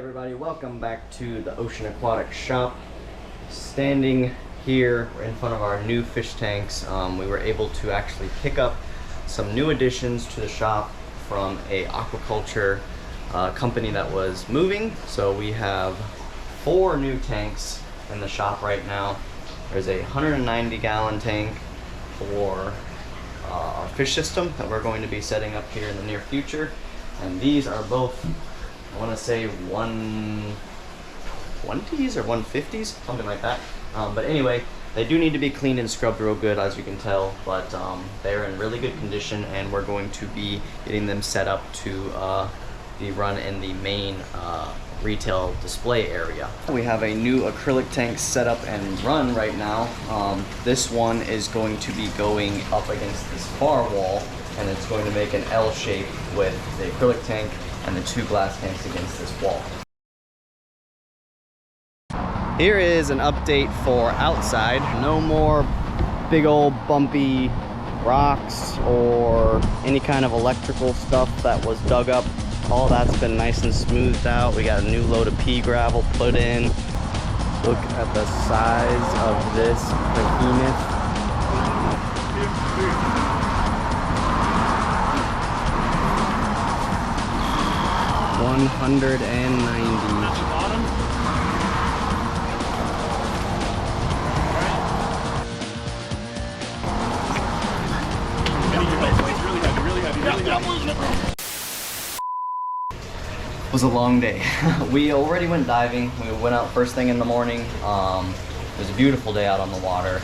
everybody, welcome back to the Ocean Aquatic shop. Standing here in front of our new fish tanks, we were able to actually pick up some new additions to the shop from a aquaculture company that was moving. So we have 4 new tanks in the shop right now. There's a 190-gallon tank for our fish system that we're going to be setting up here in the near future, and these are both, I want to say 120s or 150s, something like that. But anyway, they do need to be cleaned and scrubbed real good, as you can tell, but they're in really good condition, and we're going to be getting them set up to be run in the main retail display area. We have a new acrylic tank set up and run right now. This one is going to be going up against this far wall, and it's going to make an L shape with the acrylic tank and the 2 glass tanks against this wall. Here is an update for outside. No more big old bumpy rocks or any kind of electrical stuff that was dug up. All that's been nice and smoothed out. We got a new load of pea gravel put in. Look at the size of this behemoth. 190. It was a long day. We already went diving. We went out first thing in the morning. It was a beautiful day out on the water.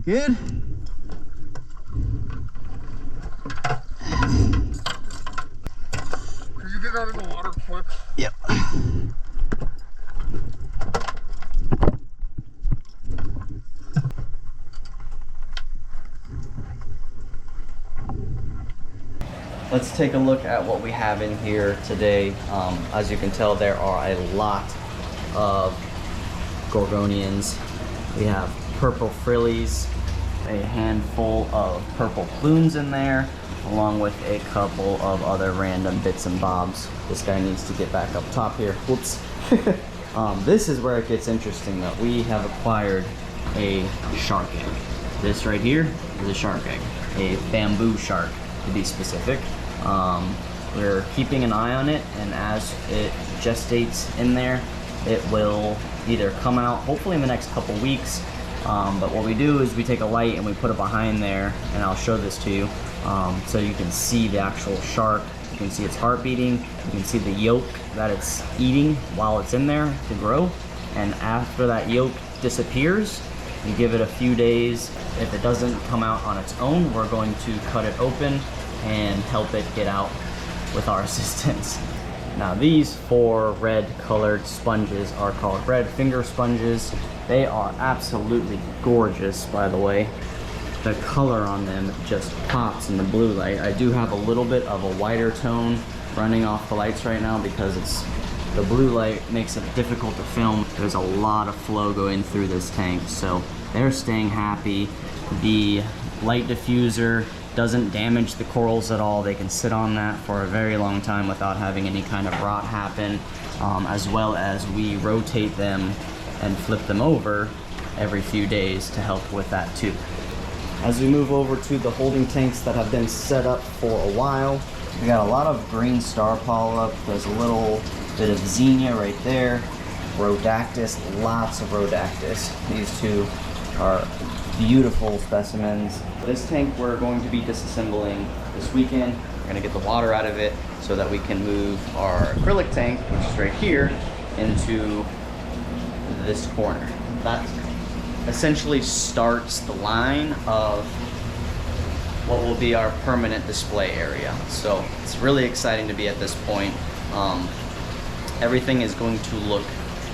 Good? Can you get out of the water quick? Yep. Let's take a look at what we have in here today. As you can tell, there are a lot of gorgonians. We have purple frillies, a handful of purple plumes in there, along with a couple of other random bits and bobs. This guy needs to get back up top here. Whoops. This is where it gets interesting though. We have acquired a shark egg. This right here is a shark egg, a bamboo shark to be specific. We're keeping an eye on it, and as it gestates in there, it will either come out hopefully in the next couple weeks. But what we do is we take a light and we put it behind there, and I'll show this to you, so you can see the actual shark. You can see its heart beating. You can see the yolk that it's eating while it's in there to grow. And after that yolk disappears, you give it a few days. If it doesn't come out on its own, we're going to cut it open and help it get out with our assistance. Now these 4 red colored sponges are called red finger sponges. They are absolutely gorgeous, by the way. The color on them just pops in the blue light. I do have a little bit of a whiter tone running off the lights right now because the blue light makes it difficult to film. There's a lot of flow going through this tank, so they're staying happy. The light diffuser, doesn't damage the corals at all. They can sit on that for a very long time without having any kind of rot happen, as well as we rotate them and flip them over every few days to help with that too. As we move over to the holding tanks that have been set up for a while, we got a lot of green star polyp. There's a little bit of xenia right there. Rhodactis, lots of Rhodactis. These two are beautiful specimens. This tank we're going to be disassembling this weekend. We're gonna get the water out of it so that we can move our acrylic tank, which is right here, into this corner. That essentially starts the line of what will be our permanent display area. So it's really exciting to be at this point. Everything is going to look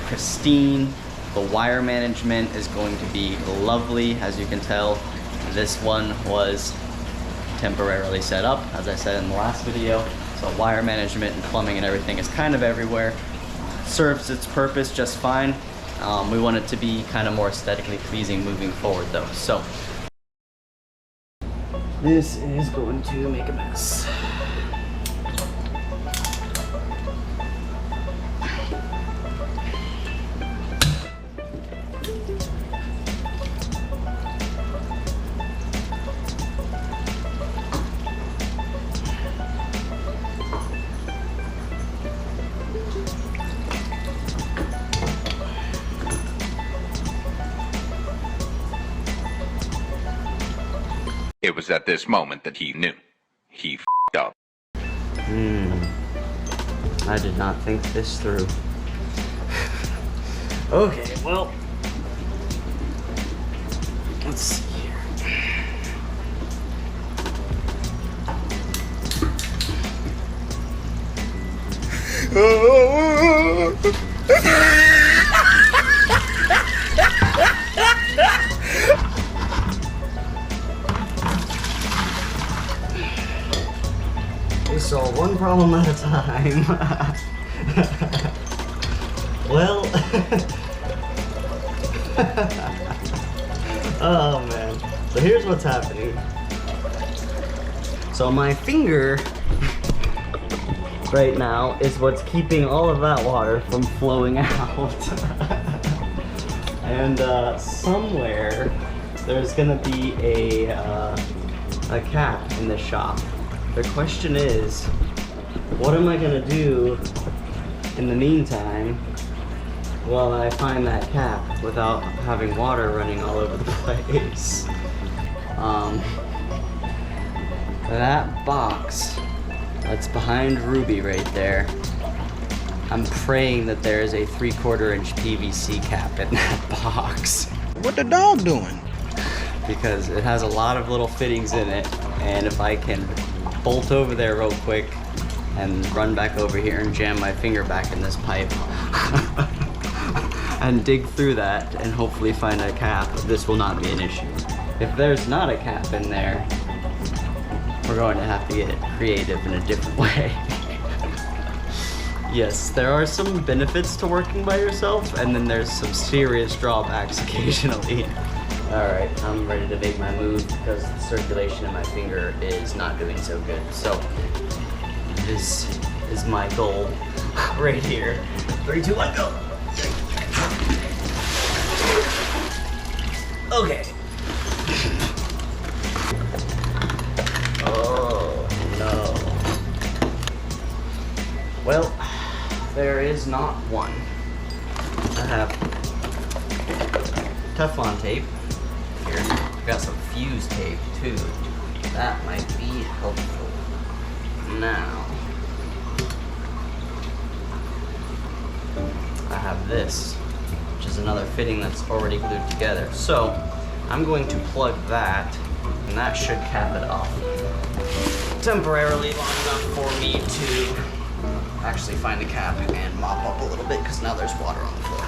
pristine. The wire management is going to be lovely. As you can tell, this one was temporarily set up, as I said in the last video. So wire management and plumbing and everything is kind of everywhere. Serves its purpose just fine. We want it to be kind of more aesthetically pleasing moving forward though. So this is going to make a mess. It was at this moment that he knew. He f***ed up. I did not think this through. Okay, well, let's see here. We solve one problem at a time. Well, oh man. So here's what's happening. So my finger right now is what's keeping all of that water from flowing out. And somewhere there's gonna be a cap in the shop. The question is, what am I gonna do in the meantime while I find that cap without having water running all over the place? That box that's behind Ruby right there, I'm praying that there is a 3/4 inch PVC cap in that box. What the dog doing? Because it has a lot of little fittings in it, and if I can bolt over there real quick and run back over here and jam my finger back in this pipe and dig through that and hopefully find a cap, this will not be an issue. If there's not a cap in there, we're going to have to get creative in a different way. Yes, there are some benefits to working by yourself, and then there's some serious drawbacks occasionally. Alright, I'm ready to make my move because the circulation in my finger is not doing so good. So, this is my goal right here. 3, 2, 1, go! Okay. Oh, no. Well, there is not one. I have Teflon tape. Here. I've got some fuse tape too. That might be helpful. Now, I have this, which is another fitting that's already glued together. So, I'm going to plug that, and that should cap it off temporarily long enough for me to actually find a cap and mop up a little bit, because now there's water on the floor.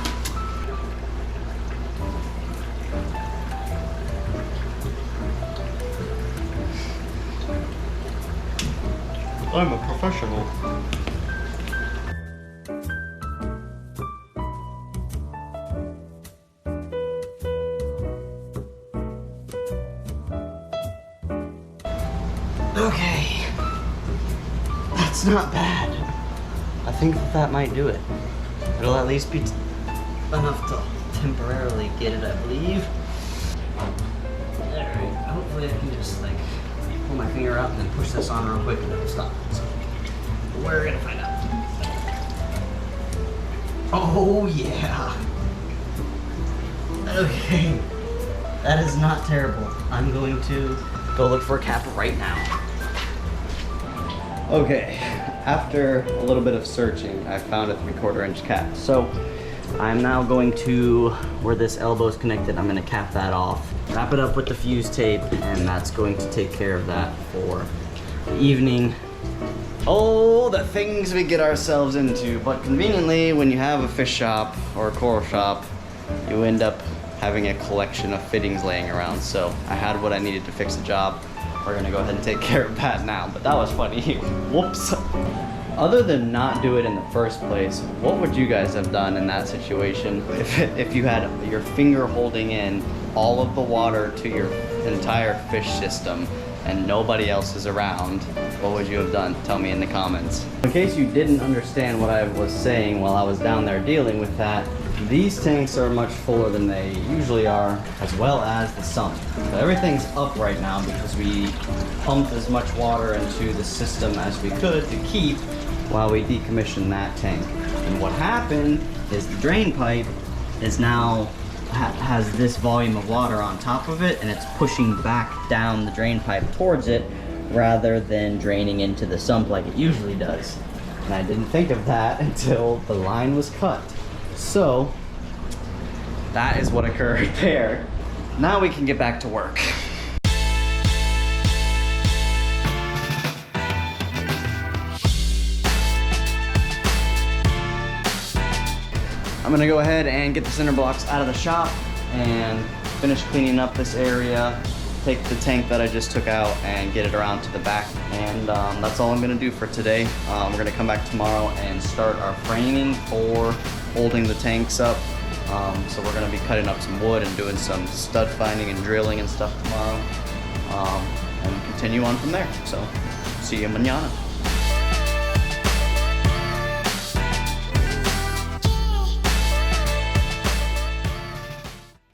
I'm a professional. Okay. That's not bad. I think that might do it. It'll at least be enough to temporarily get it, I believe. Alright, hopefully I can just like pull my finger out and then push this on real quick and it'll stop. So we're gonna find out. Oh yeah. Okay. That is not terrible. I'm going to go look for a cap right now. Okay, after a little bit of searching, I found a 3/4 inch cap. So I'm now going to, where this elbow is connected, I'm gonna cap that off, wrap it up with the fuse tape, and that's going to take care of that for the evening. Oh, the things we get ourselves into. But conveniently, when you have a fish shop or a coral shop, you end up having a collection of fittings laying around. So I had what I needed to fix the job. We're gonna go ahead and take care of that now, but that was funny. Whoops. Other than not do it in the first place, what would you guys have done in that situation? If you had your finger holding in all of the water to your entire fish system and nobody else is around, what would you have done? Tell me in the comments. In case you didn't understand what I was saying while I was down there dealing with that, these tanks are much fuller than they usually are, as well as the sump. So everything's up right now because we pumped as much water into the system as we could to keep while we decommissioned that tank. And what happened is the drain pipe is now has this volume of water on top of it, and it's pushing back down the drain pipe towards it rather than draining into the sump like it usually does. And I didn't think of that until the line was cut. So that is what occurred there. Now we can get back to work. I'm gonna go ahead and get the cinder blocks out of the shop and finish cleaning up this area, take the tank that I just took out and get it around to the back. And that's all I'm gonna do for today. We're gonna come back tomorrow and start our framing for holding the tanks up. So we're gonna be cutting up some wood and doing some stud finding and drilling and stuff tomorrow. And continue on from there. So see you mañana.